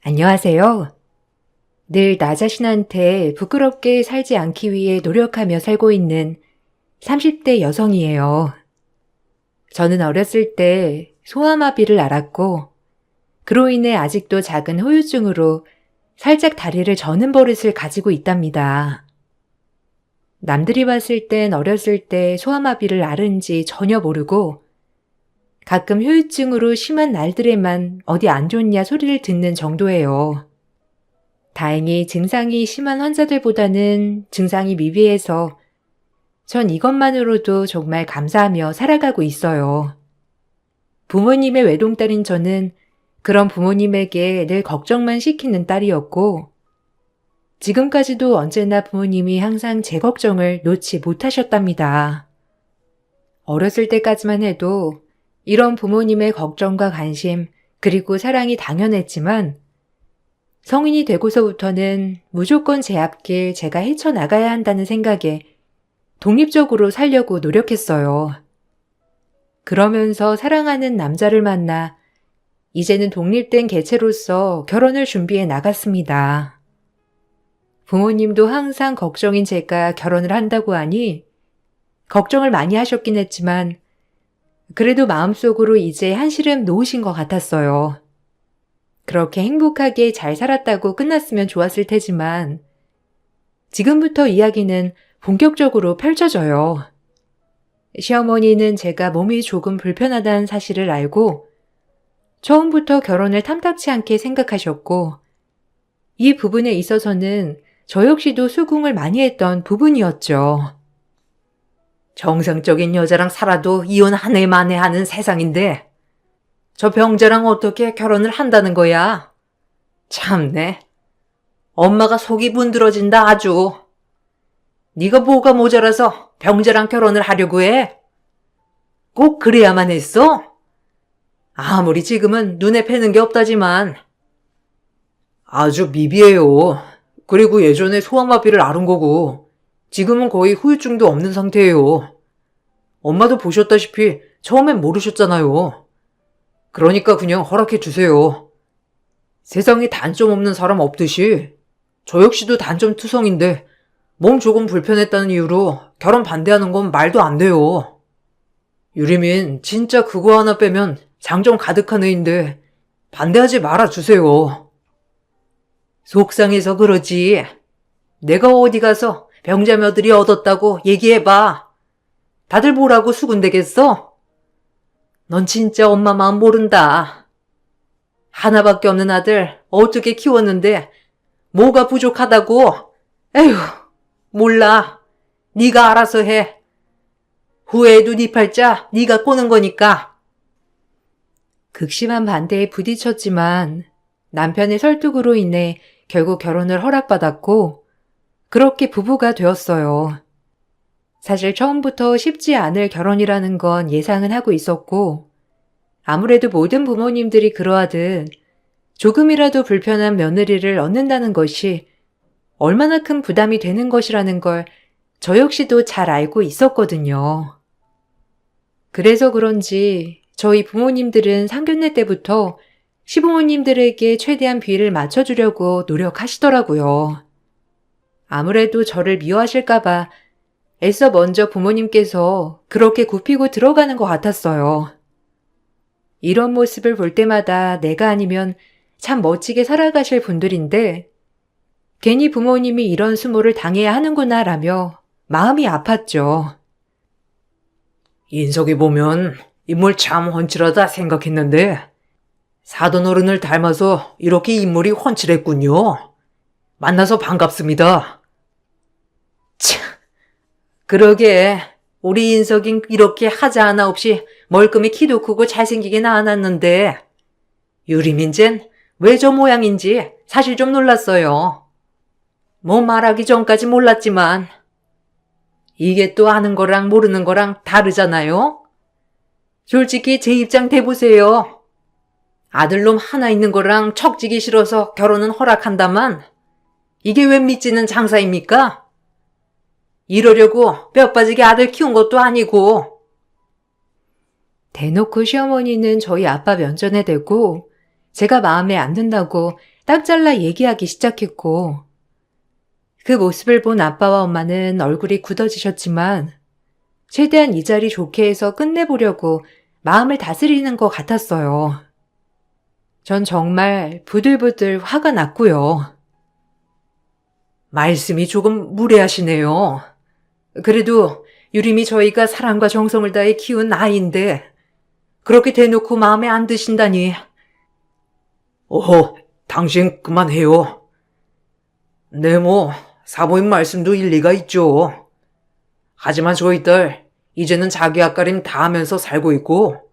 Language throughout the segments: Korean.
안녕하세요. 늘 나 자신한테 부끄럽게 살지 않기 위해 노력하며 살고 있는 30대 여성이에요. 저는 어렸을 때 소아마비를 앓았고, 그로 인해 아직도 작은 후유증으로 살짝 다리를 저는 버릇을 가지고 있답니다. 남들이 봤을 땐 어렸을 때 소아마비를 앓은지 전혀 모르고, 가끔 후유증으로 심한 날들에만 어디 안 좋냐 소리를 듣는 정도예요. 다행히 증상이 심한 환자들보다는 증상이 미비해서 전 이것만으로도 정말 감사하며 살아가고 있어요. 부모님의 외동딸인 저는 그런 부모님에게 늘 걱정만 시키는 딸이었고, 지금까지도 언제나 부모님이 항상 제 걱정을 놓지 못하셨답니다. 어렸을 때까지만 해도 이런 부모님의 걱정과 관심, 그리고 사랑이 당연했지만, 성인이 되고서부터는 무조건 제 앞길 제가 헤쳐나가야 한다는 생각에 독립적으로 살려고 노력했어요. 그러면서 사랑하는 남자를 만나 이제는 독립된 개체로서 결혼을 준비해 나갔습니다. 부모님도 항상 걱정인 제가 결혼을 한다고 하니 걱정을 많이 하셨긴 했지만 그래도 마음속으로 이제 한시름 놓으신 것 같았어요. 그렇게 행복하게 잘 살았다고 끝났으면 좋았을 테지만 지금부터 이야기는 본격적으로 펼쳐져요. 시어머니는 제가 몸이 조금 불편하다는 사실을 알고 처음부터 결혼을 탐탁치 않게 생각하셨고 이 부분에 있어서는 저 역시도 수긍을 많이 했던 부분이었죠. 정상적인 여자랑 살아도 이혼 한 해 만에 하는 세상인데 저 병자랑 어떻게 결혼을 한다는 거야? 참네. 엄마가 속이 문드러진다 아주. 네가 뭐가 모자라서 병자랑 결혼을 하려고 해? 꼭 그래야만 했어? 아무리 지금은 눈에 뵈는 게 없다지만. 아주 미비해요. 그리고 예전에 소아마비를 앓은 거고 지금은 거의 후유증도 없는 상태예요. 엄마도 보셨다시피 처음엔 모르셨잖아요. 그러니까 그냥 허락해 주세요. 세상에 단점 없는 사람 없듯이 저 역시도 단점 투성인데 몸 조금 불편했다는 이유로 결혼 반대하는 건 말도 안 돼요. 유리민 진짜 그거 하나 빼면 장점 가득한 애인데 반대하지 말아주세요. 속상해서 그러지. 내가 어디 가서 병자 며느리 얻었다고 얘기해봐. 다들 뭐라고 수군대겠어? 넌 진짜 엄마 마음 모른다. 하나밖에 없는 아들 어떻게 키웠는데 뭐가 부족하다고? 에휴, 몰라. 네가 알아서 해. 후회해도 네 팔자 네가 꼬는 거니까. 극심한 반대에 부딪혔지만 남편의 설득으로 인해 결국 결혼을 허락받았고 그렇게 부부가 되었어요. 사실 처음부터 쉽지 않을 결혼이라는 건 예상은 하고 있었고 아무래도 모든 부모님들이 그러하듯 조금이라도 불편한 며느리를 얻는다는 것이 얼마나 큰 부담이 되는 것이라는 걸 저 역시도 잘 알고 있었거든요. 그래서 그런지 저희 부모님들은 상견례 때부터 시부모님들에게 최대한 비를 맞춰주려고 노력하시더라고요. 아무래도 저를 미워하실까봐 애써 먼저 부모님께서 그렇게 굽히고 들어가는 것 같았어요. 이런 모습을 볼 때마다 내가 아니면 참 멋지게 살아가실 분들인데 괜히 부모님이 이런 수모를 당해야 하는구나 라며 마음이 아팠죠. 인석이 보면 인물 참 훤칠하다 생각했는데 사돈 어른을 닮아서 이렇게 인물이 훤칠했군요. 만나서 반갑습니다. 참, 그러게 우리 인석인 이렇게 하자 하나 없이 멀끔히 키도 크고 잘생기긴 않았는데 유리민젠 왜 저 모양인지 사실 좀 놀랐어요. 뭐 말하기 전까지 몰랐지만 이게 또 아는 거랑 모르는 거랑 다르잖아요? 솔직히 제 입장 대보세요. 아들놈 하나 있는 거랑 척지기 싫어서 결혼은 허락한다만 이게 왜 믿지는 장사입니까? 이러려고 뼈 빠지게 아들 키운 것도 아니고. 대놓고 시어머니는 저희 아빠 면전에 대고 제가 마음에 안 든다고 딱 잘라 얘기하기 시작했고, 그 모습을 본 아빠와 엄마는 얼굴이 굳어지셨지만, 최대한 이 자리 좋게 해서 끝내보려고 마음을 다스리는 것 같았어요. 전 정말 부들부들 화가 났고요. 말씀이 조금 무례하시네요. 그래도 유림이 저희가 사랑과 정성을 다해 키운 아이인데 그렇게 대놓고 마음에 안 드신다니. 당신 그만해요. 네, 사모님 말씀도 일리가 있죠. 하지만 저희 딸 이제는 자기 앞가림 다 하면서 살고 있고,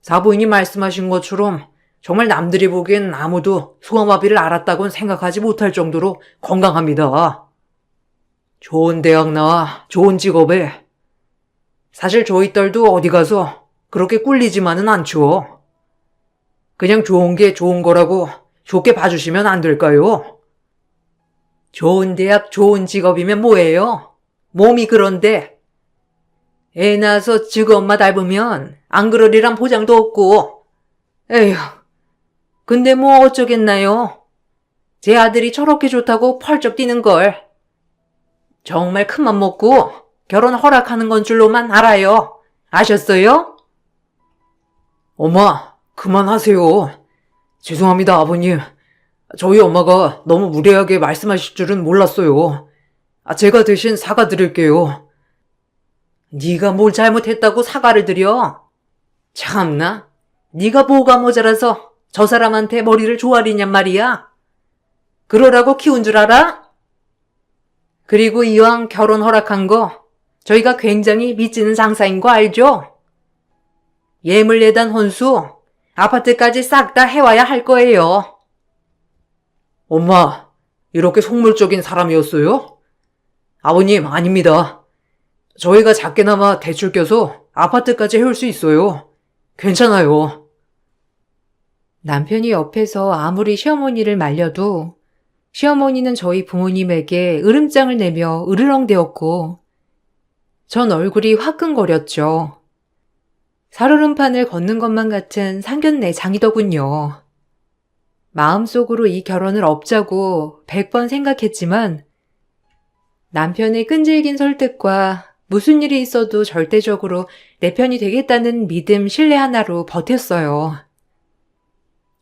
사부인이 말씀하신 것처럼 정말 남들이 보기엔 아무도 소아마비를 앓았다고는 생각하지 못할 정도로 건강합니다. 좋은 대학 나와 좋은 직업에. 사실 저희 딸도 어디 가서 그렇게 꿀리지만은 않죠. 그냥 좋은 게 좋은 거라고 좋게 봐주시면 안 될까요? 좋은 대학, 좋은 직업이면 뭐예요? 몸이 그런데. 애 낳아서 즉 엄마 닮으면 안 그러리란 보장도 없고. 에휴, 근데 뭐 어쩌겠나요? 제 아들이 저렇게 좋다고 펄쩍 뛰는걸. 정말 큰맘 먹고 결혼 허락하는 건 줄로만 알아요. 아셨어요? 엄마, 그만하세요. 죄송합니다, 아버님. 저희 엄마가 너무 무례하게 말씀하실 줄은 몰랐어요. 제가 대신 사과드릴게요. 네가 뭘 잘못했다고 사과를 드려? 참나, 네가 뭐가 모자라서 저 사람한테 머리를 조아리냔 말이야? 그러라고 키운 줄 알아? 그리고 이왕 결혼 허락한 거 저희가 굉장히 믿지는 장사인 거 알죠? 예물 예단 혼수, 아파트까지 싹 다 해와야 할 거예요. 엄마, 이렇게 속물적인 사람이었어요? 아버님, 아닙니다. 저희가 작게나마 대출 껴서 아파트까지 해올 수 있어요. 괜찮아요. 남편이 옆에서 아무리 시어머니를 말려도 시어머니는 저희 부모님에게 으름장을 내며 으르렁대었고, 전 얼굴이 화끈거렸죠. 살얼음판을 걷는 것만 같은 상견례 장이더군요. 마음속으로 이 결혼을 없자고 100번 생각했지만 남편의 끈질긴 설득과 무슨 일이 있어도 절대적으로 내 편이 되겠다는 믿음, 신뢰 하나로 버텼어요.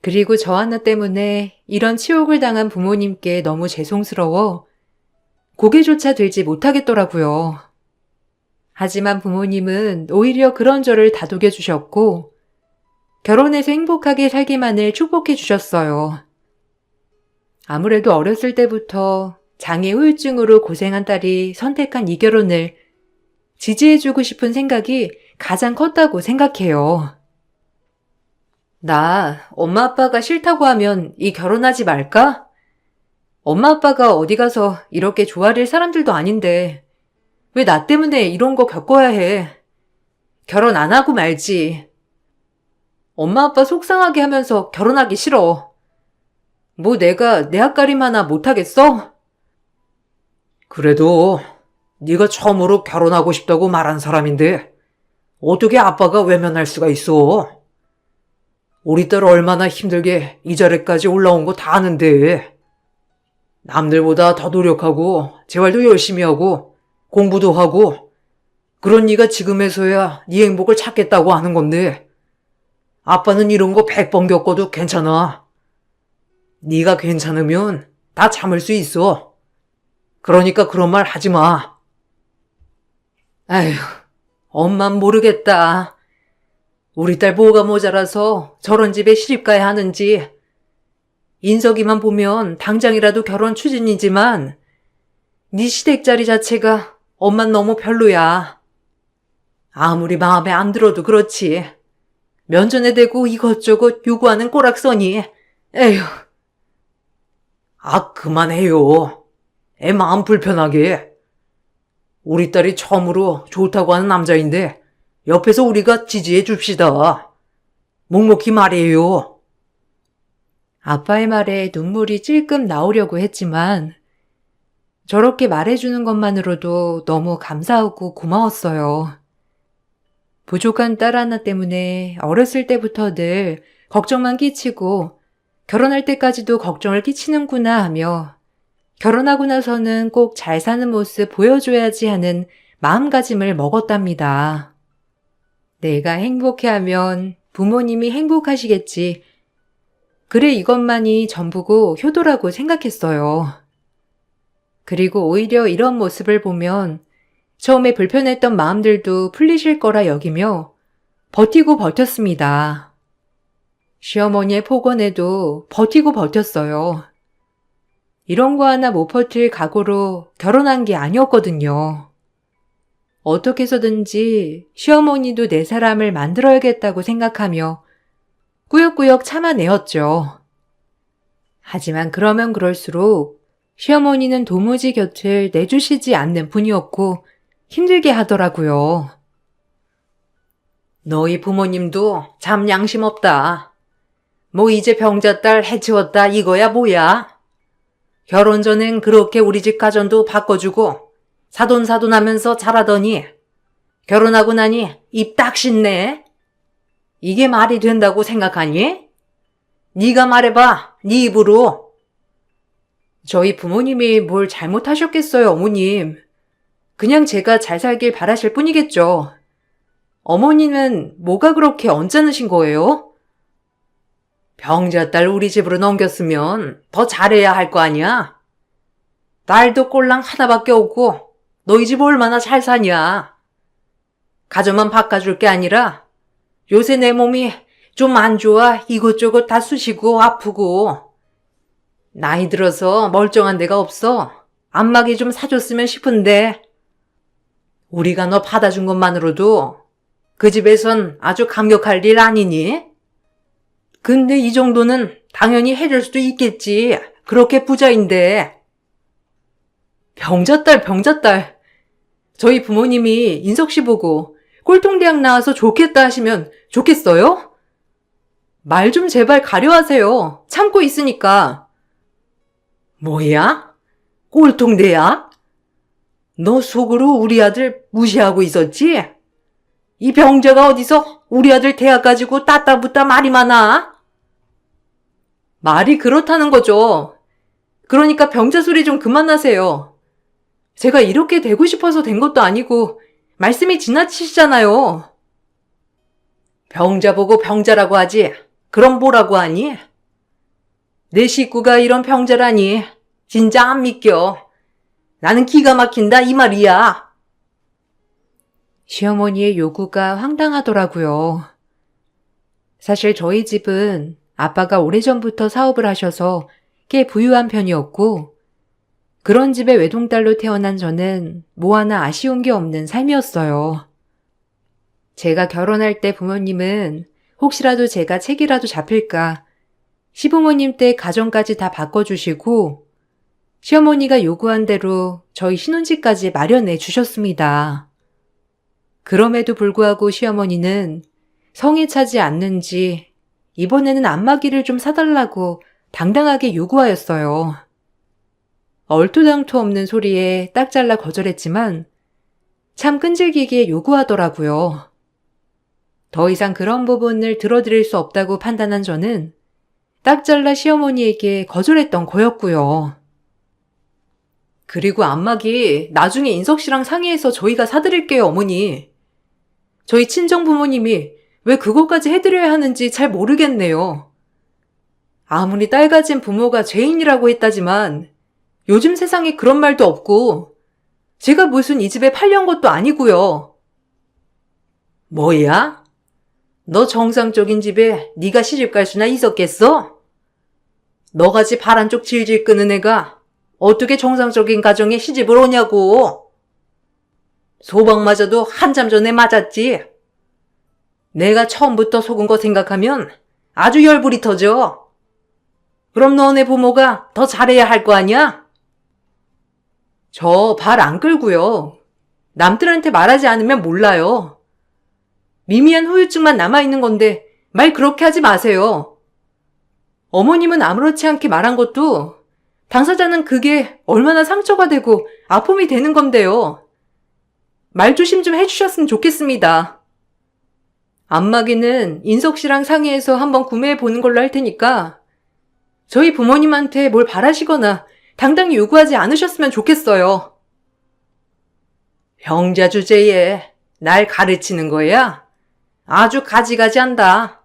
그리고 저 하나 때문에 이런 치욕을 당한 부모님께 너무 죄송스러워 고개조차 들지 못하겠더라고요. 하지만 부모님은 오히려 그런 저를 다독여 주셨고 결혼해서 행복하게 살기만을 축복해 주셨어요. 아무래도 어렸을 때부터 장애 후유증으로 고생한 딸이 선택한 이 결혼을 지지해주고 싶은 생각이 가장 컸다고 생각해요. 나 엄마 아빠가 싫다고 하면 이 결혼하지 말까? 엄마 아빠가 어디 가서 이렇게 좋아할 사람들도 아닌데 왜 나 때문에 이런 거 겪어야 해? 결혼 안 하고 말지. 엄마 아빠 속상하게 하면서 결혼하기 싫어. 뭐 내가 내 앞가림 하나 못하겠어? 그래도 네가 처음으로 결혼하고 싶다고 말한 사람인데 어떻게 아빠가 외면할 수가 있어? 우리 딸 얼마나 힘들게 이 자리까지 올라온 거 다 아는데. 남들보다 더 노력하고 재활도 열심히 하고 공부도 하고 그런 네가 지금에서야 네 행복을 찾겠다고 하는 건데 아빠는 이런 거 100번 겪어도 괜찮아. 네가 괜찮으면 다 참을 수 있어. 그러니까 그런 말 하지 마. 아휴, 엄만 모르겠다. 우리 딸 뭐가 모자라서 저런 집에 시집가야 하는지. 인석이만 보면 당장이라도 결혼 추진이지만 네 시댁 자리 자체가 엄만 너무 별로야. 아무리 마음에 안 들어도 그렇지. 면전에 대고 이것저것 요구하는 꼬락서니. 에휴. 그만해요. 애 마음 불편하게. 우리 딸이 처음으로 좋다고 하는 남자인데 옆에서 우리가 지지해 줍시다. 묵묵히 말이에요. 아빠의 말에 눈물이 찔끔 나오려고 했지만 저렇게 말해주는 것만으로도 너무 감사하고 고마웠어요. 부족한 딸 하나 때문에 어렸을 때부터 늘 걱정만 끼치고 결혼할 때까지도 걱정을 끼치는구나 하며 결혼하고 나서는 꼭 잘 사는 모습 보여줘야지 하는 마음가짐을 먹었답니다. 내가 행복해하면 부모님이 행복하시겠지. 그래 이것만이 전부고 효도라고 생각했어요. 그리고 오히려 이런 모습을 보면 처음에 불편했던 마음들도 풀리실 거라 여기며 버티고 버텼습니다. 시어머니의 폭언에도 버티고 버텼어요. 이런 거 하나 못 버틸 각오로 결혼한 게 아니었거든요. 어떻게 해서든지 시어머니도 내 사람을 만들어야겠다고 생각하며 꾸역꾸역 참아내었죠. 하지만 그러면 그럴수록 시어머니는 도무지 곁을 내주시지 않는 분이었고 힘들게 하더라고요. 너희 부모님도 참 양심 없다. 뭐 이제 병자딸 해치웠다 이거야 뭐야? 결혼 전엔 그렇게 우리 집 가전도 바꿔주고 사돈사돈하면서 잘하더니 결혼하고 나니 입 딱 씻네. 이게 말이 된다고 생각하니? 네가 말해봐, 네 입으로. 저희 부모님이 뭘 잘못하셨겠어요, 어머님. 그냥 제가 잘 살길 바라실 뿐이겠죠. 어머니는 뭐가 그렇게 언짢으신 거예요? 병자딸 우리 집으로 넘겼으면 더 잘해야 할 거 아니야? 딸도 꼴랑 하나밖에 없고 너희 집 얼마나 잘 사냐? 가져만 바꿔줄 게 아니라 요새 내 몸이 좀 안 좋아 이것저것 다 쑤시고 아프고 나이 들어서 멀쩡한 데가 없어 안마기 좀 사줬으면 싶은데 우리가 너 받아준 것만으로도 그 집에선 아주 감격할 일 아니니? 근데 이 정도는 당연히 해줄 수도 있겠지. 그렇게 부자인데. 병자딸. 저희 부모님이 인석 씨 보고 꼴통대학 나와서 좋겠다 하시면 좋겠어요? 말 좀 제발 가려하세요. 참고 있으니까. 뭐야? 꼴통대야? 너 속으로 우리 아들 무시하고 있었지? 이 병자가 어디서 우리 아들 대학 가지고 따따붙다 말이 많아? 말이 그렇다는 거죠. 그러니까 병자 소리 좀 그만하세요. 제가 이렇게 되고 싶어서 된 것도 아니고 말씀이 지나치시잖아요. 병자 보고 병자라고 하지. 그럼 뭐라고 하니? 내 식구가 이런 병자라니 진짜 안 믿겨. 나는 기가 막힌다 이 말이야. 시어머니의 요구가 황당하더라고요. 사실 저희 집은 아빠가 오래전부터 사업을 하셔서 꽤 부유한 편이었고 그런 집의 외동딸로 태어난 저는 뭐 하나 아쉬운 게 없는 삶이었어요. 제가 결혼할 때 부모님은 혹시라도 제가 책이라도 잡힐까 시부모님 때 가정까지 다 바꿔주시고 시어머니가 요구한 대로 저희 신혼집까지 마련해 주셨습니다. 그럼에도 불구하고 시어머니는 성에 차지 않는지 이번에는 안마기를 좀 사달라고 당당하게 요구하였어요. 얼토당토 없는 소리에 딱 잘라 거절했지만 참 끈질기게 요구하더라고요. 더 이상 그런 부분을 들어드릴 수 없다고 판단한 저는 딱 잘라 시어머니에게 거절했던 거였고요. 그리고 안마기 나중에 인석 씨랑 상의해서 저희가 사드릴게요, 어머니. 저희 친정 부모님이 왜 그것까지 해드려야 하는지 잘 모르겠네요. 아무리 딸 가진 부모가 죄인이라고 했다지만 요즘 세상에 그런 말도 없고 제가 무슨 이 집에 팔려온 것도 아니고요. 뭐야? 너 정상적인 집에 네가 시집 갈 수나 있었겠어? 너같이 파란 쪽 질질 끄는 애가 어떻게 정상적인 가정에 시집을 오냐고. 소방 맞아도 한참 전에 맞았지. 내가 처음부터 속은 거 생각하면 아주 열불이 터져. 그럼 너네 부모가 더 잘해야 할 거 아니야? 저 발 안 끌고요. 남들한테 말하지 않으면 몰라요. 미미한 후유증만 남아있는 건데 말 그렇게 하지 마세요. 어머님은 아무렇지 않게 말한 것도 당사자는 그게 얼마나 상처가 되고 아픔이 되는 건데요. 말 조심 좀 해주셨으면 좋겠습니다. 안마기는 인석 씨랑 상의해서 한번 구매해 보는 걸로 할 테니까 저희 부모님한테 뭘 바라시거나 당당히 요구하지 않으셨으면 좋겠어요. 병자 주제에 날 가르치는 거야? 아주 가지가지한다.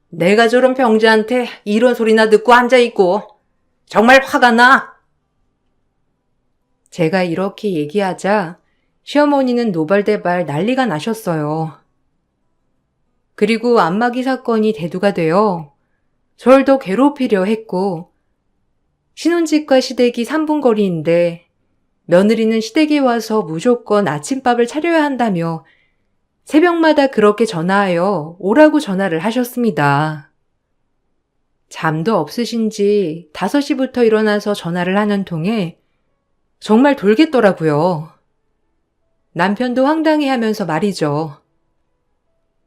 내가 저런 병자한테 이런 소리나 듣고 앉아있고 정말 화가 나. 제가 이렇게 얘기하자 시어머니는 노발대발 난리가 나셨어요. 그리고 안마기 사건이 대두가 되어 절 더 괴롭히려 했고, 신혼집과 시댁이 3분 거리인데 며느리는 시댁에 와서 무조건 아침밥을 차려야 한다며 새벽마다 그렇게 전화하여 오라고 전화를 하셨습니다. 잠도 없으신지 5시부터 일어나서 전화를 하는 통에 정말 돌겠더라고요. 남편도 황당해하면서 말이죠.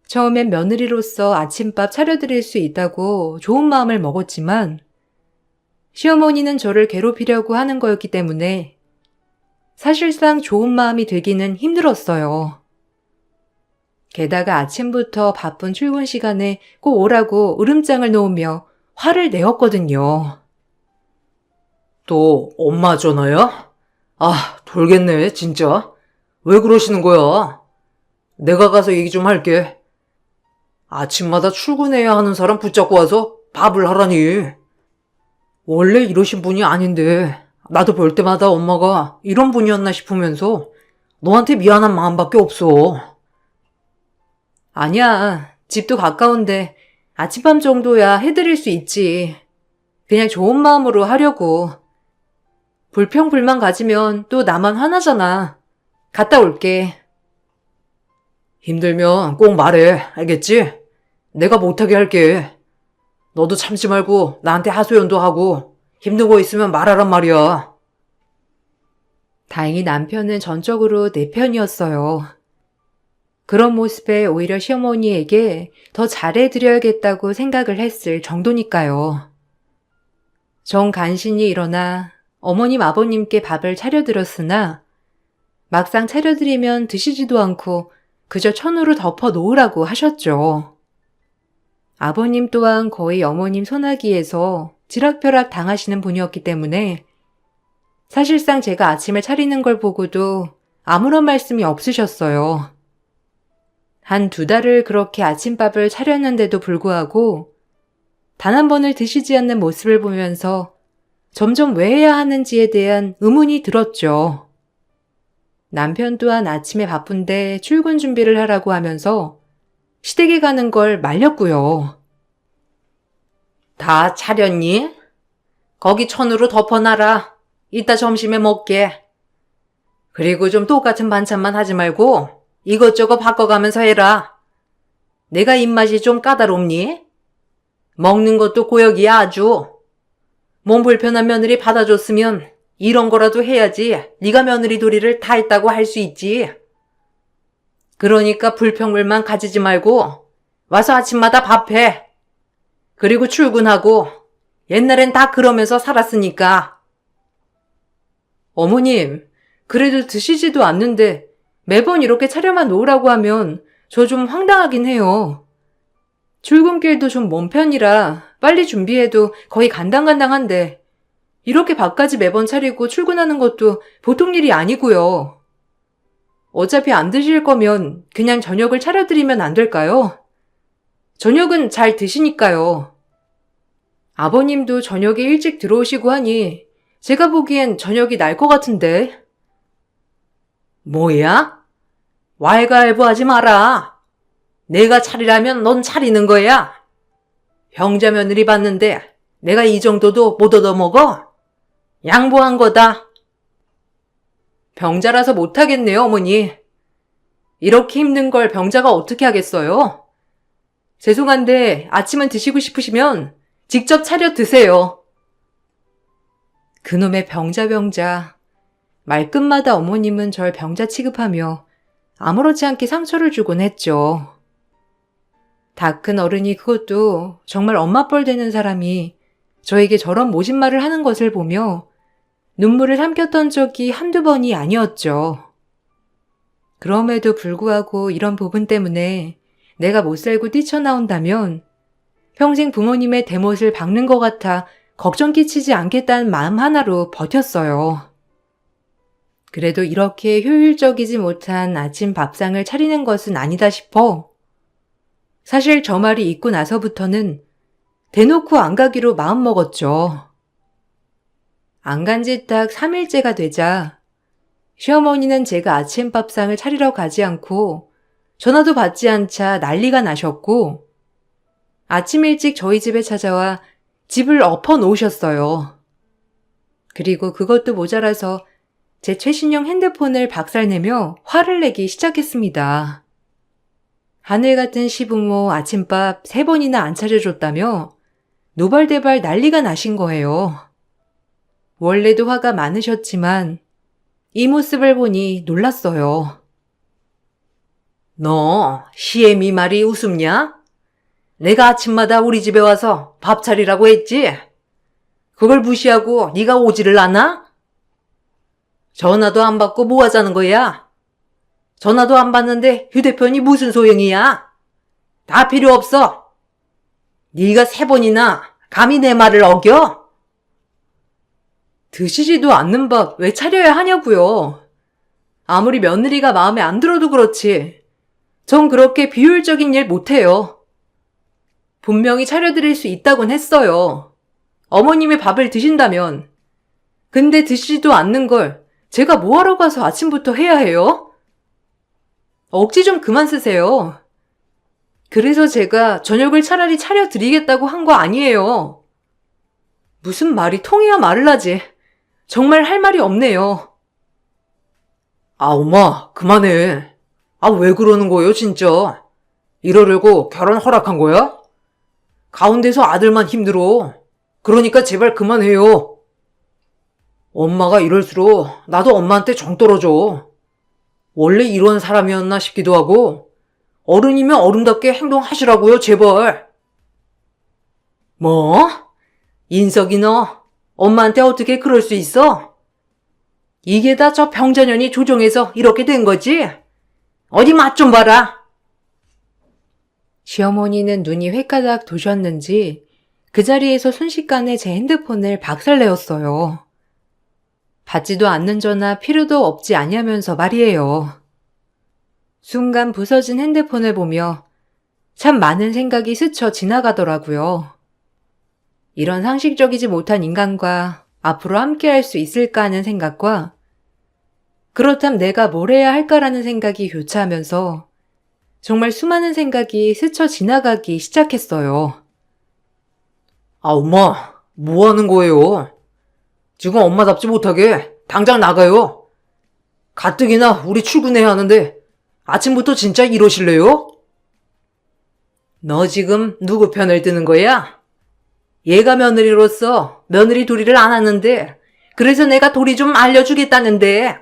처음엔 며느리로서 아침밥 차려드릴 수 있다고 좋은 마음을 먹었지만 시어머니는 저를 괴롭히려고 하는 거였기 때문에 사실상 좋은 마음이 들기는 힘들었어요. 게다가 아침부터 바쁜 출근 시간에 꼭 오라고 으름장을 놓으며 화를 내었거든요. 또 엄마 전화야? 아, 돌겠네, 진짜. 왜 그러시는 거야? 내가 가서 얘기 좀 할게. 아침마다 출근해야 하는 사람 붙잡고 와서 밥을 하라니. 원래 이러신 분이 아닌데 나도 볼 때마다 엄마가 이런 분이었나 싶으면서 너한테 미안한 마음밖에 없어. 아니야, 집도 가까운데 아침밤 정도야 해드릴 수 있지. 그냥 좋은 마음으로 하려고. 불평불만 가지면 또 나만 화나잖아. 갔다 올게. 힘들면 꼭 말해, 알겠지? 내가 못하게 할게. 너도 참지 말고 나한테 하소연도 하고 힘든 거 있으면 말하란 말이야. 다행히 남편은 전적으로 내 편이었어요. 그런 모습에 오히려 시어머니에게 더 잘해드려야겠다고 생각을 했을 정도니까요. 정 간신히 일어나 어머님 아버님께 밥을 차려드렸으나 막상 차려드리면 드시지도 않고 그저 천으로 덮어 놓으라고 하셨죠. 아버님 또한 거의 어머님 손아귀에서 지락펴락 당하시는 분이었기 때문에 사실상 제가 아침을 차리는 걸 보고도 아무런 말씀이 없으셨어요. 한 2달을 그렇게 아침밥을 차렸는데도 불구하고 단 한 번을 드시지 않는 모습을 보면서 점점 왜 해야 하는지에 대한 의문이 들었죠. 남편 또한 아침에 바쁜데 출근 준비를 하라고 하면서 시댁에 가는 걸 말렸고요. 다 차렸니? 거기 천으로 덮어놔라. 이따 점심에 먹게. 그리고 좀 똑같은 반찬만 하지 말고 이것저것 바꿔가면서 해라. 내가 입맛이 좀 까다롭니? 먹는 것도 고역이야 아주. 몸 불편한 며느리 받아줬으면 이런 거라도 해야지 네가 며느리 도리를 다 했다고 할 수 있지. 그러니까 불평불만 가지지 말고 와서 아침마다 밥해. 그리고 출근하고. 옛날엔 다 그러면서 살았으니까. 어머님, 그래도 드시지도 않는데 매번 이렇게 차려만 놓으라고 하면 저 좀 황당하긴 해요. 출근길도 좀 먼 편이라 빨리 준비해도 거의 간당간당한데 이렇게 밥까지 매번 차리고 출근하는 것도 보통 일이 아니고요. 어차피 안 드실 거면 그냥 저녁을 차려드리면 안 될까요? 저녁은 잘 드시니까요. 아버님도 저녁에 일찍 들어오시고 하니 제가 보기엔 저녁이 날 것 같은데. 뭐야? 왈가왈부하지 마라. 내가 차리라면 넌 차리는 거야. 병자 며느리 봤는데 내가 이 정도도 못 얻어먹어? 양보한 거다. 병자라서 못하겠네요, 어머니. 이렇게 힘든 걸 병자가 어떻게 하겠어요? 죄송한데 아침은 드시고 싶으시면 직접 차려 드세요. 그놈의 병자. 말끝마다 어머님은 절 병자 취급하며 아무렇지 않게 상처를 주곤 했죠. 다 큰 어른이 그것도 정말 엄마뻘 되는 사람이 저에게 저런 모진말을 하는 것을 보며 눈물을 삼켰던 적이 한두 번이 아니었죠. 그럼에도 불구하고 이런 부분 때문에 내가 못 살고 뛰쳐나온다면 평생 부모님의 대못을 박는 것 같아 걱정 끼치지 않겠다는 마음 하나로 버텼어요. 그래도 이렇게 효율적이지 못한 아침 밥상을 차리는 것은 아니다 싶어 사실 저 말이 있고 나서부터는 대놓고 안 가기로 마음먹었죠. 안 간 지 딱 3일째가 되자 시어머니는 제가 아침밥상을 차리러 가지 않고 전화도 받지 않자 난리가 나셨고 아침 일찍 저희 집에 찾아와 집을 엎어 놓으셨어요. 그리고 그것도 모자라서 제 최신형 핸드폰을 박살내며 화를 내기 시작했습니다. 하늘 같은 시부모 아침밥 3번이나 안 차려줬다며 노발대발 난리가 나신 거예요. 원래도 화가 많으셨지만 이 모습을 보니 놀랐어요. 너 시애미 말이 우습냐? 내가 아침마다 우리 집에 와서 밥 차리라고 했지? 그걸 무시하고 네가 오지를 않아? 전화도 안 받고 뭐 하자는 거야? 전화도 안 받는데 휴대폰이 무슨 소용이야? 다 필요 없어. 네가 3번이나 감히 내 말을 어겨? 드시지도 않는 밥 왜 차려야 하냐고요. 아무리 며느리가 마음에 안 들어도 그렇지. 전 그렇게 비효율적인 일 못해요. 분명히 차려드릴 수 있다곤 했어요. 어머님의 밥을 드신다면. 근데 드시지도 않는 걸 제가 뭐하러 가서 아침부터 해야 해요? 억지 좀 그만 쓰세요. 그래서 제가 저녁을 차라리 차려드리겠다고 한 거 아니에요. 무슨 말이 통해야 말을 하지. 정말 할 말이 없네요. 아, 엄마, 그만해. 아, 왜 그러는 거예요, 진짜? 이러려고 결혼 허락한 거야? 가운데서 아들만 힘들어. 그러니까 제발 그만해요. 엄마가 이럴수록 나도 엄마한테 정 떨어져. 원래 이런 사람이었나 싶기도 하고 어른이면 어른답게 행동하시라고요, 제발. 뭐? 인석이 너 엄마한테 어떻게 그럴 수 있어? 이게 다 저 병자년이 조종해서 이렇게 된 거지? 어디 맛 좀 봐라. 시어머니는 눈이 횟가닥 도셨는지 그 자리에서 순식간에 제 핸드폰을 박살내었어요. 받지도 않는 전화 필요도 없지 아니하면서 말이에요. 순간 부서진 핸드폰을 보며 참 많은 생각이 스쳐 지나가더라고요. 이런 상식적이지 못한 인간과 앞으로 함께할 수 있을까 하는 생각과 그렇다면 내가 뭘 해야 할까라는 생각이 교차하면서 정말 수많은 생각이 스쳐 지나가기 시작했어요. 아, 엄마, 뭐 하는 거예요? 지금 엄마답지 못하게 당장 나가요. 가뜩이나 우리 출근해야 하는데 아침부터 진짜 이러실래요? 너 지금 누구 편을 드는 거야? 얘가 며느리로서 며느리 도리를 안 하는데 그래서 내가 도리 좀 알려주겠다는데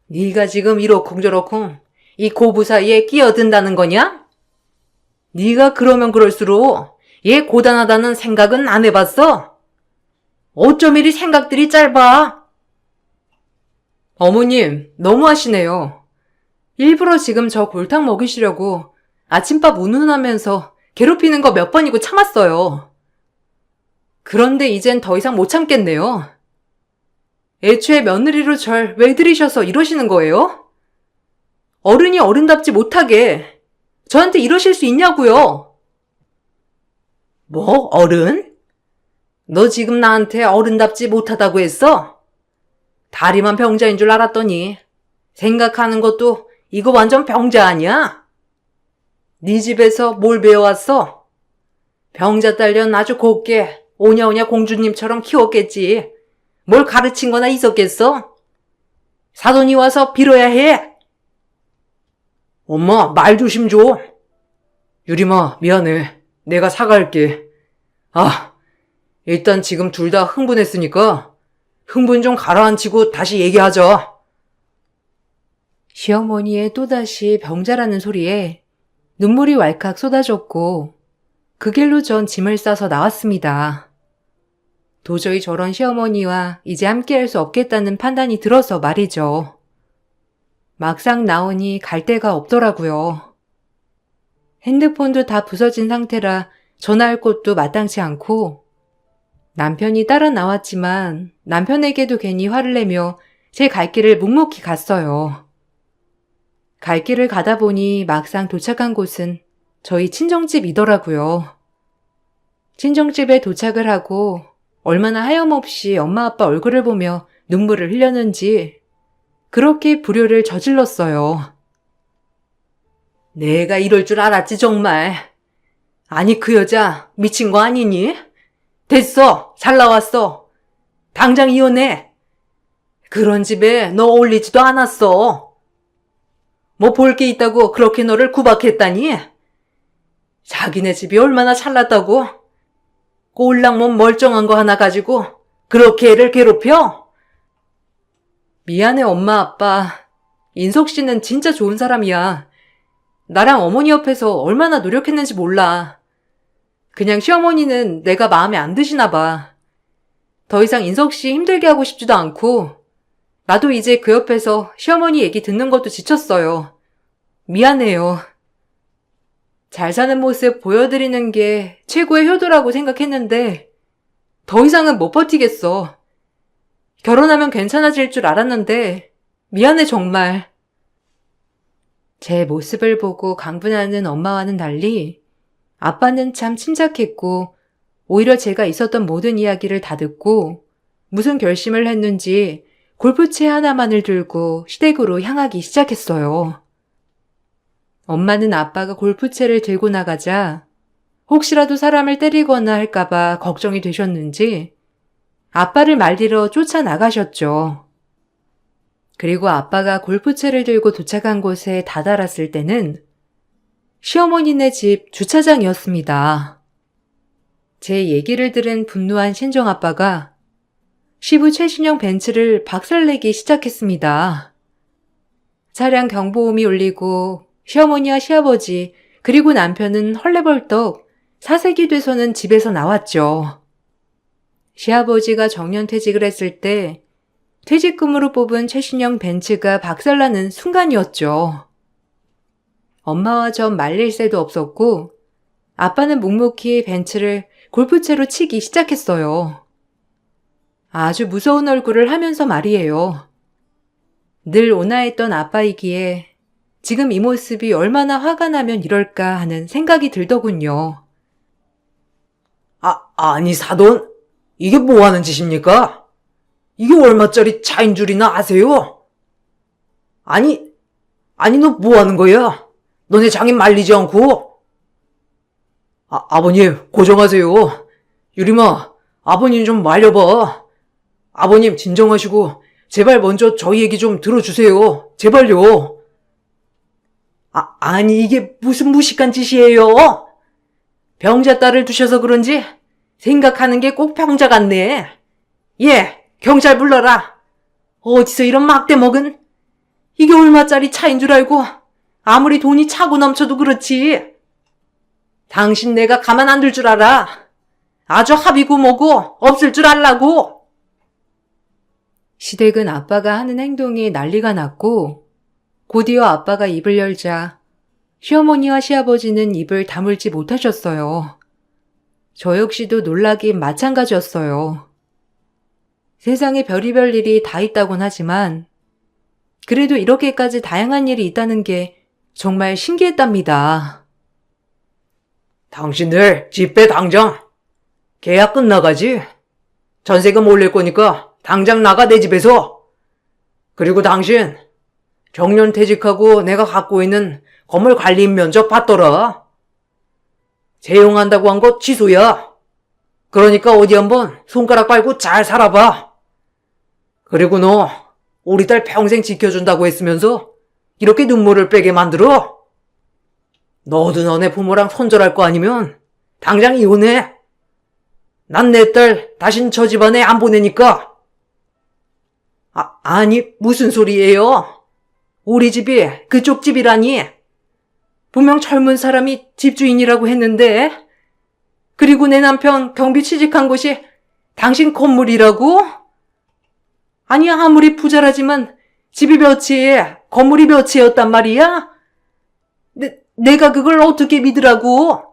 네가 지금 이러쿵저러쿵 이 고부 사이에 끼어든다는 거냐? 네가 그러면 그럴수록 얘 고단하다는 생각은 안 해봤어? 어쩜 이리 생각들이 짧아? 어머님, 너무하시네요. 일부러 지금 저 골탕 먹이시려고 아침밥 운운하면서 괴롭히는 거 몇 번이고 참았어요. 그런데 이젠 더 이상 못 참겠네요. 애초에 며느리로 절 왜 들이셔서 이러시는 거예요? 어른이 어른답지 못하게 저한테 이러실 수 있냐고요? 뭐, 어른? 너 지금 나한테 어른답지 못하다고 했어? 다리만 병자인 줄 알았더니 생각하는 것도 이거 완전 병자 아니야? 네 집에서 뭘 배워왔어? 병자 딸년 아주 곱게 오냐오냐 공주님처럼 키웠겠지. 뭘 가르친 거나 있었겠어? 사돈이 와서 빌어야 해. 엄마, 말 조심 좀. 유림아, 미안해. 내가 사과할게. 아, 일단 지금 둘 다 흥분했으니까 흥분 좀 가라앉히고 다시 얘기하자. 시어머니의 또다시 병자라는 소리에 눈물이 왈칵 쏟아졌고 그 길로 전 짐을 싸서 나왔습니다. 도저히 저런 시어머니와 이제 함께할 수 없겠다는 판단이 들어서 말이죠. 막상 나오니 갈 데가 없더라고요. 핸드폰도 다 부서진 상태라 전화할 곳도 마땅치 않고 남편이 따라 나왔지만 남편에게도 괜히 화를 내며 제 갈 길을 묵묵히 갔어요. 갈 길을 가다 보니 막상 도착한 곳은 저희 친정집이더라고요. 친정집에 도착을 하고 얼마나 하염없이 엄마 아빠 얼굴을 보며 눈물을 흘렸는지 그렇게 불효를 저질렀어요. 내가 이럴 줄 알았지 정말. 아니 그 여자 미친 거 아니니? 됐어. 잘 나왔어. 당장 이혼해. 그런 집에 너 어울리지도 않았어. 뭐 볼 게 있다고 그렇게 너를 구박했다니? 자기네 집이 얼마나 잘났다고? 꼴랑몸 멀쩡한 거 하나 가지고 그렇게 애를 괴롭혀? 미안해 엄마 아빠. 인석 씨는 진짜 좋은 사람이야. 나랑 어머니 옆에서 얼마나 노력했는지 몰라. 그냥 시어머니는 내가 마음에 안 드시나 봐. 더 이상 인석 씨 힘들게 하고 싶지도 않고 나도 이제 그 옆에서 시어머니 얘기 듣는 것도 지쳤어요. 미안해요. 잘 사는 모습 보여드리는 게 최고의 효도라고 생각했는데 더 이상은 못 버티겠어. 결혼하면 괜찮아질 줄 알았는데 미안해 정말. 제 모습을 보고 강분하는 엄마와는 달리 아빠는 참 침착했고 오히려 제가 있었던 모든 이야기를 다 듣고 무슨 결심을 했는지 골프채 하나만을 들고 시댁으로 향하기 시작했어요. 엄마는 아빠가 골프채를 들고 나가자 혹시라도 사람을 때리거나 할까봐 걱정이 되셨는지 아빠를 말리러 쫓아나가셨죠. 그리고 아빠가 골프채를 들고 도착한 곳에 다다랐을 때는 시어머니네 집 주차장이었습니다. 제 얘기를 들은 분노한 친정아빠가 시부 최신형 벤츠를 박살내기 시작했습니다. 차량 경보음이 울리고 시어머니와 시아버지 그리고 남편은 헐레벌떡 사색이 돼서는 집에서 나왔죠. 시아버지가 정년퇴직을 했을 때 퇴직금으로 뽑은 최신형 벤츠가 박살나는 순간이었죠. 엄마와 전 말릴 새도 없었고 아빠는 묵묵히 벤츠를 골프채로 치기 시작했어요. 아주 무서운 얼굴을 하면서 말이에요. 늘 온화했던 아빠이기에 지금 이 모습이 얼마나 화가 나면 이럴까 하는 생각이 들더군요. 아니 사돈? 이게 뭐 하는 짓입니까? 이게 얼마짜리 차인 줄이나 아세요? 아니 너 뭐 하는 거야? 너네 장인 말리지 않고? 아버님 고정하세요. 유림아, 아버님 좀 말려봐. 아버님 진정하시고 제발 먼저 저희 얘기 좀 들어주세요. 제발요. 아니 이게 무슨 무식한 짓이에요? 병자 딸을 두셔서 그런지 생각하는 게 꼭 병자 같네. 예, 경찰 불러라. 어디서 이런 막대 먹은? 이게 얼마짜리 차인 줄 알고 아무리 돈이 차고 넘쳐도 그렇지. 당신 내가 가만 안 둘 줄 알아. 아주 합이고 뭐고 없을 줄 알라고. 시댁은 아빠가 하는 행동이 난리가 났고 곧이어 아빠가 입을 열자 시어머니와 시아버지는 입을 다물지 못하셨어요. 저 역시도 놀라긴 마찬가지였어요. 세상에 별의별 일이 다 있다곤 하지만 그래도 이렇게까지 다양한 일이 있다는 게 정말 신기했답니다. 당신들 집배 당장. 계약 끝나가지. 전세금 올릴 거니까 당장 나가 내 집에서. 그리고 당신 정년퇴직하고 내가 갖고 있는 건물 관리인 면접 받더라. 재용한다고 한 거 취소야. 그러니까 어디 한번 손가락 빨고 잘 살아봐. 그리고 너 우리 딸 평생 지켜준다고 했으면서 이렇게 눈물을 빼게 만들어? 너도 너네 부모랑 손절할 거 아니면 당장 이혼해. 난 내 딸 다신 저 집안에 안 보내니까. 아니 무슨 소리예요? 우리 집이 그쪽 집이라니. 분명 젊은 사람이 집주인이라고 했는데. 그리고 내 남편 경비 취직한 곳이 당신 건물이라고? 아니 아무리 부자라지만 집이 몇 채에 건물이 몇 채였단 말이야? 내가 그걸 어떻게 믿으라고?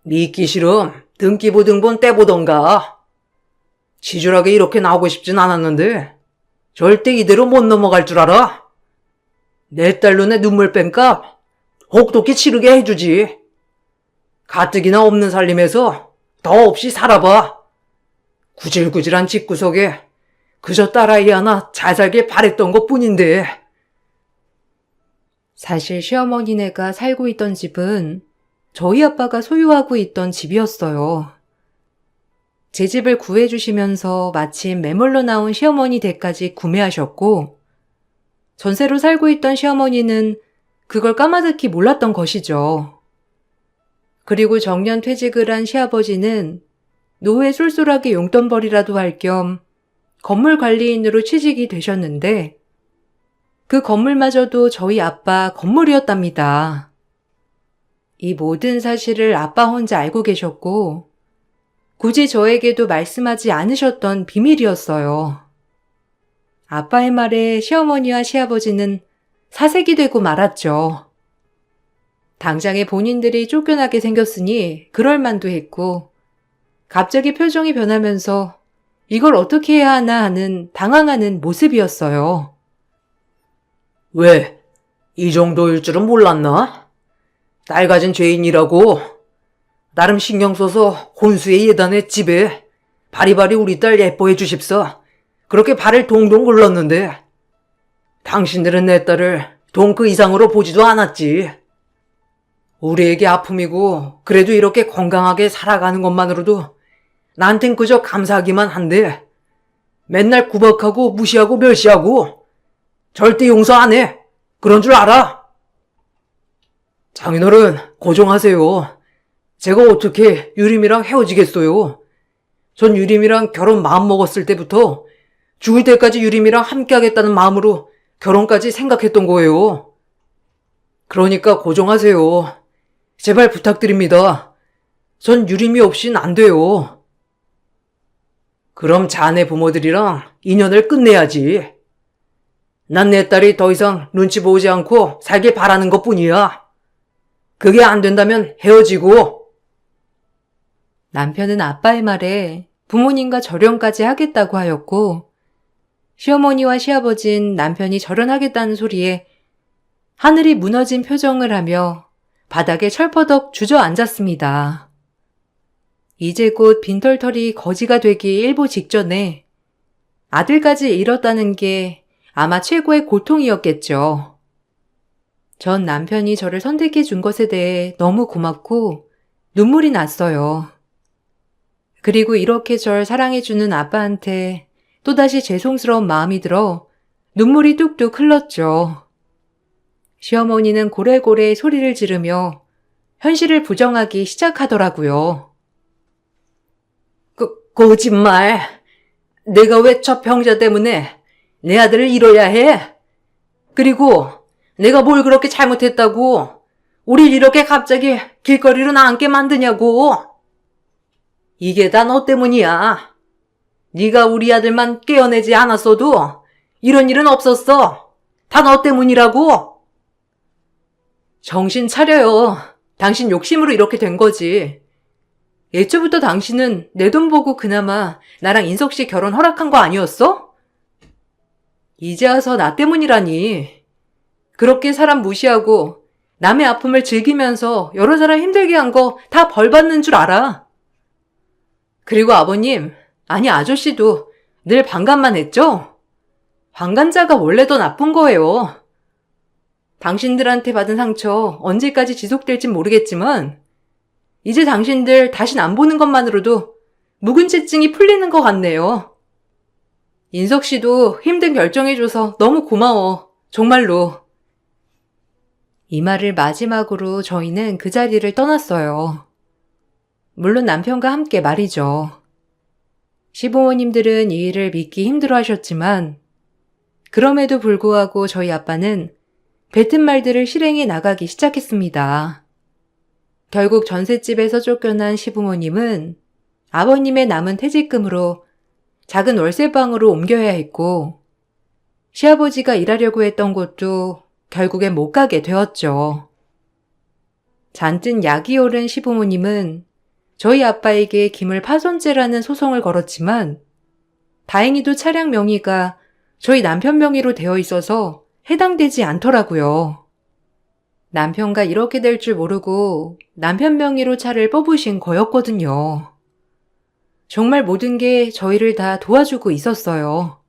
믿기 싫음 등기부등본 떼보던가. 지질하게 이렇게 나오고 싶진 않았는데 절대 이대로 못 넘어갈 줄 알아? 내 딸로 내 눈물 뺀값 혹독히 치르게 해주지. 가뜩이나 없는 살림에서 더 없이 살아봐. 구질구질한 집구석에 그저 딸아이 하나 잘 살길 바랬던 것뿐인데. 사실 시어머니네가 살고 있던 집은 저희 아빠가 소유하고 있던 집이었어요. 제 집을 구해주시면서 마침 매물로 나온 시어머니 댁까지 구매하셨고, 전세로 살고 있던 시어머니는 그걸 까마득히 몰랐던 것이죠. 그리고 정년 퇴직을 한 시아버지는 노후에 쏠쏠하게 용돈벌이라도 할 겸 건물 관리인으로 취직이 되셨는데, 그 건물마저도 저희 아빠 건물이었답니다. 이 모든 사실을 아빠 혼자 알고 계셨고, 굳이 저에게도 말씀하지 않으셨던 비밀이었어요. 아빠의 말에 시어머니와 시아버지는 사색이 되고 말았죠. 당장에 본인들이 쫓겨나게 생겼으니 그럴 만도 했고, 갑자기 표정이 변하면서 이걸 어떻게 해야 하나 하는 당황하는 모습이었어요. 왜? 이 정도일 줄은 몰랐나? 딸 가진 죄인이라고 나름 신경 써서 혼수의 예단에 집에 바리바리 우리 딸 예뻐해 주십사 그렇게 발을 동동 굴렀는데 당신들은 내 딸을 돈 그 이상으로 보지도 않았지. 우리에게 아픔이고 그래도 이렇게 건강하게 살아가는 것만으로도 나한텐 그저 감사하기만 한데 맨날 구박하고 무시하고 멸시하고 절대 용서 안 해. 그런 줄 알아. 장인어른 고정하세요. 제가 어떻게 유림이랑 헤어지겠어요. 전 유림이랑 결혼 마음먹었을 때부터 죽을 때까지 유림이랑 함께하겠다는 마음으로 결혼까지 생각했던 거예요. 그러니까 고정하세요. 제발 부탁드립니다. 전 유림이 없인 안 돼요. 그럼 자네 부모들이랑 인연을 끝내야지. 난 내 딸이 더 이상 눈치 보지 않고 살길 바라는 것뿐이야. 그게 안 된다면 헤어지고. 남편은 아빠의 말에 부모님과 절연까지 하겠다고 하였고, 시어머니와 시아버진 남편이 절연하겠다는 소리에 하늘이 무너진 표정을 하며 바닥에 철퍼덕 주저앉았습니다. 이제 곧 빈털털이 거지가 되기 일보 직전에 아들까지 잃었다는 게 아마 최고의 고통이었겠죠. 전 남편이 저를 선택해 준 것에 대해 너무 고맙고 눈물이 났어요. 그리고 이렇게 절 사랑해주는 아빠한테 또다시 죄송스러운 마음이 들어 눈물이 뚝뚝 흘렀죠. 시어머니는 고래고래 소리를 지르며 현실을 부정하기 시작하더라고요. 거짓말. 내가 왜 저 병자 때문에 내 아들을 잃어야 해? 그리고 내가 뭘 그렇게 잘못했다고 우릴 이렇게 갑자기 길거리로 나앉게 만드냐고. 이게 다 너 때문이야. 네가 우리 아들만 깨어내지 않았어도 이런 일은 없었어. 다 너 때문이라고. 정신 차려요. 당신 욕심으로 이렇게 된 거지. 예초부터 당신은 내 돈 보고 그나마 나랑 인석 씨 결혼 허락한 거 아니었어? 이제 와서 나 때문이라니. 그렇게 사람 무시하고 남의 아픔을 즐기면서 여러 사람 힘들게 한 거 다 벌 받는 줄 알아. 그리고 아버님, 아니 아저씨도 늘 방관만 했죠? 방관자가 원래 더 나쁜 거예요. 당신들한테 받은 상처 언제까지 지속될진 모르겠지만 이제 당신들 다신 안 보는 것만으로도 묵은채증이 풀리는 것 같네요. 인석 씨도 힘든 결정해줘서 너무 고마워. 정말로. 이 말을 마지막으로 저희는 그 자리를 떠났어요. 물론 남편과 함께 말이죠. 시부모님들은 이 일을 믿기 힘들어 하셨지만 그럼에도 불구하고 저희 아빠는 뱉은 말들을 실행해 나가기 시작했습니다. 결국 전셋집에서 쫓겨난 시부모님은 아버님의 남은 퇴직금으로 작은 월세방으로 옮겨야 했고 시아버지가 일하려고 했던 곳도 결국엔 못 가게 되었죠. 잔뜩 약이 오른 시부모님은 저희 아빠에게 기물 파손죄라는 소송을 걸었지만 다행히도 차량 명의가 저희 남편 명의로 되어 있어서 해당되지 않더라고요. 남편과 이렇게 될 줄 모르고 남편 명의로 차를 뽑으신 거였거든요. 정말 모든 게 저희를 다 도와주고 있었어요.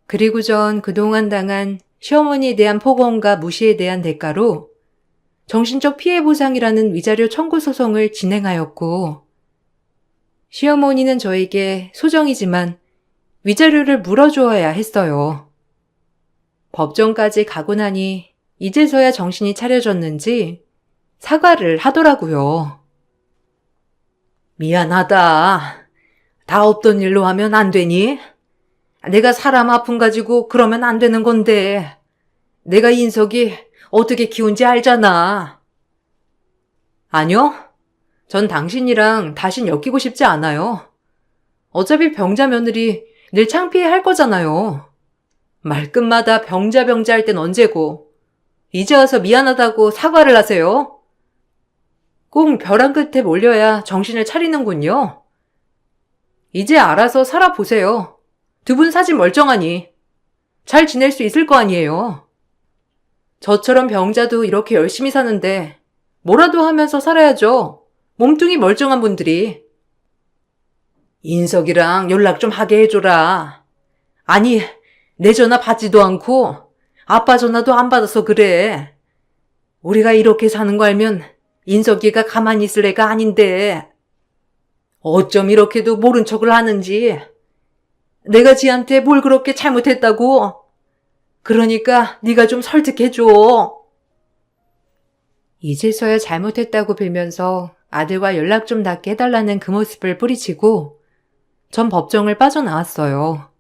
그리고 전 그동안 당한 시어머니에 대한 폭언과 무시에 대한 대가로 정신적 피해 보상이라는 위자료 청구 소송을 진행하였고, 시어머니는 저에게 소정이지만 위자료를 물어주어야 했어요. 법정까지 가고 나니 이제서야 정신이 차려졌는지 사과를 하더라고요. 미안하다. 다 없던 일로 하면 안 되니? 내가 사람 아픔 가지고 그러면 안 되는 건데. 내가 인석이 어떻게 키운지 알잖아. 아니요. 전 당신이랑 다신 엮이고 싶지 않아요. 어차피 병자 며느리 늘 창피해 할 거잖아요. 말끝마다 병자 할 땐 언제고, 이제 와서 미안하다고 사과를 하세요? 꼭 벼랑 끝에 몰려야 정신을 차리는군요. 이제 알아서 살아보세요. 두 분 사지 멀쩡하니. 잘 지낼 수 있을 거 아니에요. 저처럼 병자도 이렇게 열심히 사는데 뭐라도 하면서 살아야죠. 몸뚱이 멀쩡한 분들이. 인석이랑 연락 좀 하게 해줘라. 아니, 내 전화 받지도 않고 아빠 전화도 안 받아서 그래. 우리가 이렇게 사는 거 알면 인석이가 가만히 있을 애가 아닌데. 어쩜 이렇게도 모른 척을 하는지. 내가 지한테 뭘 그렇게 잘못했다고. 그러니까 네가 좀 설득해줘. 이제서야 잘못했다고 빌면서 아들과 연락 좀 닿게 해달라는 그 모습을 뿌리치고 전 법정을 빠져나왔어요.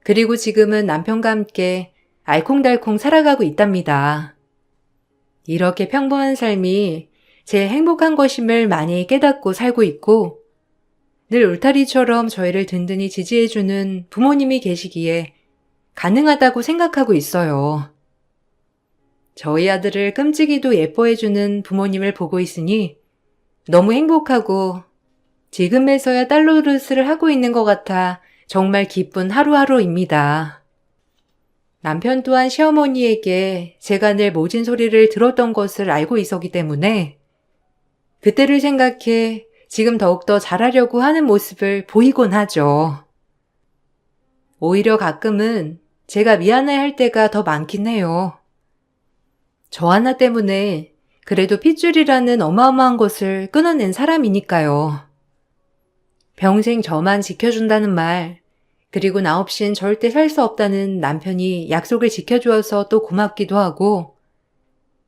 그리고 지금은 남편과 함께 알콩달콩 살아가고 있답니다. 이렇게 평범한 삶이 제 행복한 것임을 많이 깨닫고 살고 있고 늘 울타리처럼 저희를 든든히 지지해주는 부모님이 계시기에 가능하다고 생각하고 있어요. 저희 아들을 끔찍이도 예뻐해주는 부모님을 보고 있으니 너무 행복하고 지금에서야 딸 노릇을 하고 있는 것 같아 정말 기쁜 하루하루입니다. 남편 또한 시어머니에게 제가 늘 모진 소리를 들었던 것을 알고 있었기 때문에 그때를 생각해 지금 더욱더 잘하려고 하는 모습을 보이곤 하죠. 오히려 가끔은 제가 미안해할 때가 더 많긴 해요. 저 하나 때문에 그래도 핏줄이라는 어마어마한 것을 끊어낸 사람이니까요. 평생 저만 지켜준다는 말, 그리고 나 없인 절대 살 수 없다는 남편이 약속을 지켜주어서 또 고맙기도 하고,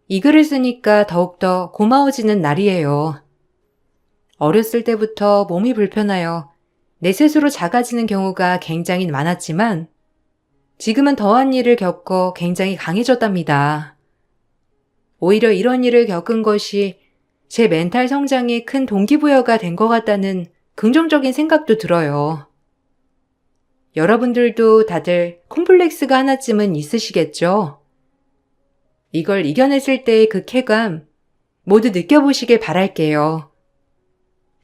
이 글을 쓰니까 더욱더 고마워지는 날이에요. 어렸을 때부터 몸이 불편하여 내 스스로 작아지는 경우가 굉장히 많았지만, 지금은 더한 일을 겪어 굉장히 강해졌답니다. 오히려 이런 일을 겪은 것이 제 멘탈 성장에 큰 동기부여가 된 것 같다는 긍정적인 생각도 들어요. 여러분들도 다들 콤플렉스가 하나쯤은 있으시겠죠? 이걸 이겨냈을 때의 그 쾌감 모두 느껴보시길 바랄게요.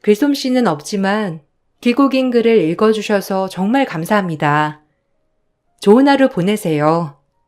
글솜씨는 없지만 길고 긴 글을 읽어주셔서 정말 감사합니다. 좋은 하루 보내세요.